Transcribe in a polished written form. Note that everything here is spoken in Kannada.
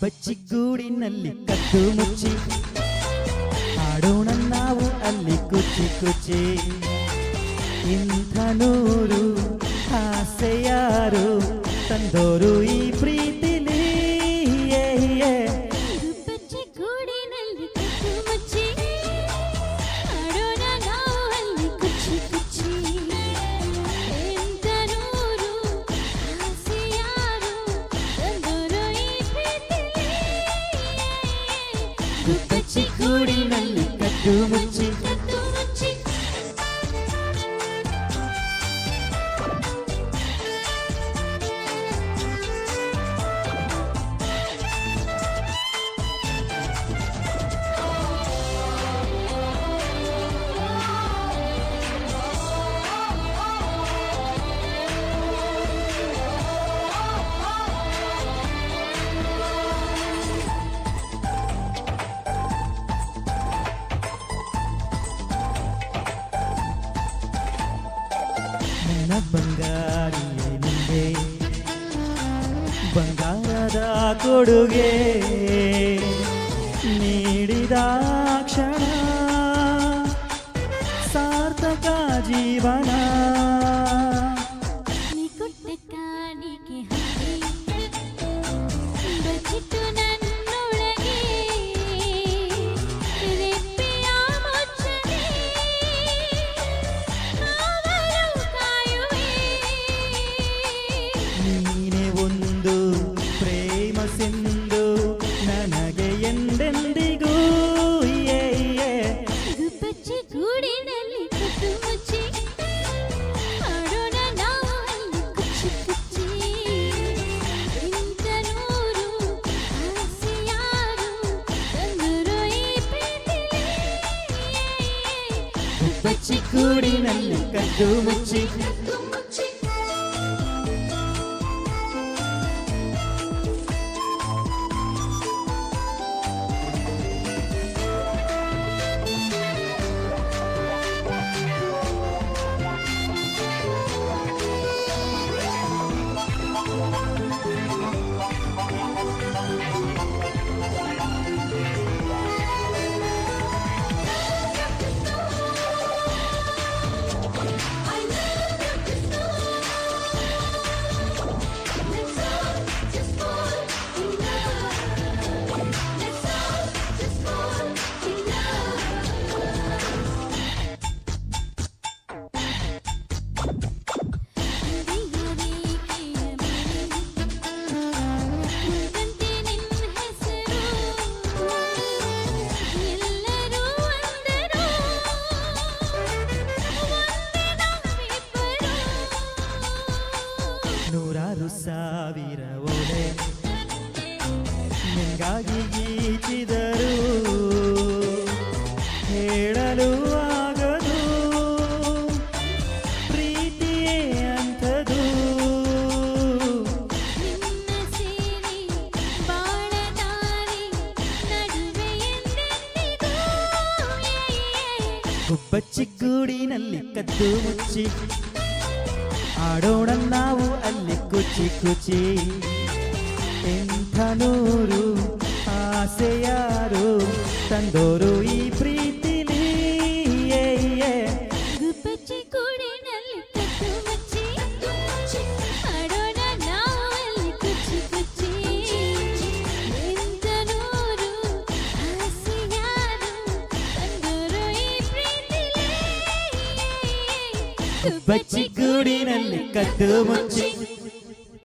ಬಚ್ಚಿಗೂಡಿನಲ್ಲಿ ಕದ್ದು ಮುಚ್ಚಿ ಆಡೋಣ ನಾವು ಅಲ್ಲಿ ಕುಚ್ಚಿ ಕುಚ್ಚಿ. ಇಂಥ ನೂರು ಆಸೆ ಯಾರು ತಂದೋರು ಈ ಪ್ರೀತಿಲಿ. ಬಚ್ಚಿಗೂಡಿನಲ್ಲಿ ಕದ್ದು ಮುಚ್ಚಿ ಆಡೋಣ ನಾವು ಅಲ್ಲಿ ಕುಚ್ಚಿ ಕುಚ್ಚಿ. ಇಂಥ ನೂರು ಆಸೆ ಯಾರು ತಂದೋರು ಈ ಪ್ರೀತಿಲಿ. ಬಚ್ಚಿಗೂಡಿನಲ್ಲಿ ಕದ್ದು ಮುಚ್ಚಿ ಕದ್ದು ಮುಚ್ಚಿ. ನನ್ನ ಬಂಗಾರಿಯೇ ನಿಂದೆ ಬಂಗಾರದ ಕೊಡುಗೆ ನೀಡಿದ ಕ್ಷಣ ಸಾರ್ಥಕ ಜೀವನ. ನೀ ಕೊಟ್ಟ ಕಾಣಿಕೆ ಹಾಗೆ ಬಚ್ಚಿಟ್ಟು ನನ್ನೊಳಗೆ ರೆಪ್ಪೆಯ ಮುಚ್ಚದೆ ಕಾವಲು ಕಾಯುವೆ. ನೀನೆ ಒಂದು ಪ್ರೇಮ ಸಿಂಧು ನನಗೆ ಎಂದೆಂದಿಗೂ. ಬಚ್ಚಿಗೂಡಿನಲ್ಲಿ ಕದ್ದು ಮುಚ್ಚಿ ಆಡೋಣ ನಾವು ಅಲ್ಲಿ ಕುಚ್ಚಿ ಕುಚ್ಚಿ. ಇಂಥ ನೂರು ಆಸೆ ಯಾರು ತಂದೋರು ಈ ಪ್ರೀತಿಲಿ. ಬಚ್ಚಿಗೂಡಿನಲ್ಲಿ ಕದ್ದು ಮುಚ್ಚಿ ಕದ್ದು ಮುಚ್ಚಿ. ನೂರಾರು ಸಾವಿರ ಓಲೆ ನಿನ್ಗಾಗಿ ಗೀಚಿದರು ಹೇಳಲು ಆಗದು ಪ್ರೀತಿಯೇ ಅಂಥದು. ನಿನ್ನ ಸೇರಿ ಬಾಳ ದಾರಿ ನಡುವೆ ಎಂದೆಂದಿಗೂ. ಬಚ್ಚಿಗೂಡಿನಲ್ಲಿ ಕದ್ದು ಮುಚ್ಚಿ ಆಡೋಣ ನಾವು ಅಲ್ಲಿ ಕುಚ್ಚಿ ಕುಚ್ಚಿ. ಇಂಥ ನೂರು ಆಸೆ ಯಾರು ತಂದೋರು ಈ ಪ್ರೀತಿಲಿ. ಬಚ್ಚಿಗೂಡಿನಲ್ಲಿ ಕದ್ದು ಮುಚ್ಚಿ ಆಡೋಣ ನಾವು ಅಲ್ಲಿ ಕುಚ್ಚಿ ಕುಚ್ಚಿ. ಇಂಥ ನೂರು ಆಸೆ ಯಾರು ತಂದೋರು ಈ ಪ್ರೀತಿಲಿ. ಬಚ್ಚಿಗೂಡಿನಲ್ಲಿ ಕದ್ದು ಮುಚ್ಚಿ